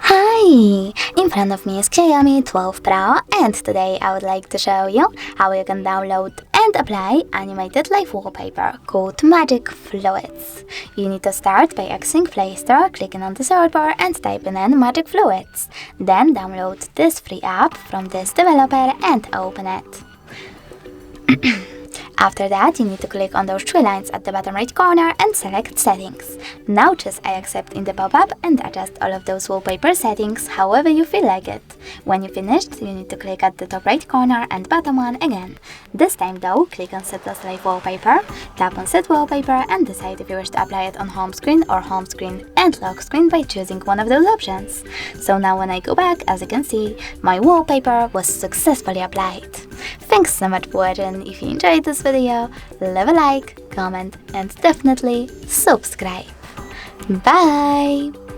Hi! In front of me is Xiaomi 12 Pro, and today I would like to show you how you can download and apply animated live wallpaper called Magic Fluids. You need to start by accessing Play Store, clicking on the search bar and typing in Magic Fluids. Then download this free app from this developer and open it. After that, you need to click on those three lines at the bottom right corner and select Settings. Now choose I accept in the pop-up and adjust all of those wallpaper settings however you feel like it. When you finished, you need to click at the top right corner and bottom one again. This time though, click on Set as Live Wallpaper, tap on Set Wallpaper and decide if you wish to apply it on home screen or home screen and lock screen by choosing one of those options. So now when I go back, as you can see, my wallpaper was successfully applied. Thanks so much for watching. If you enjoyed this video, leave a like, comment and definitely subscribe. Bye!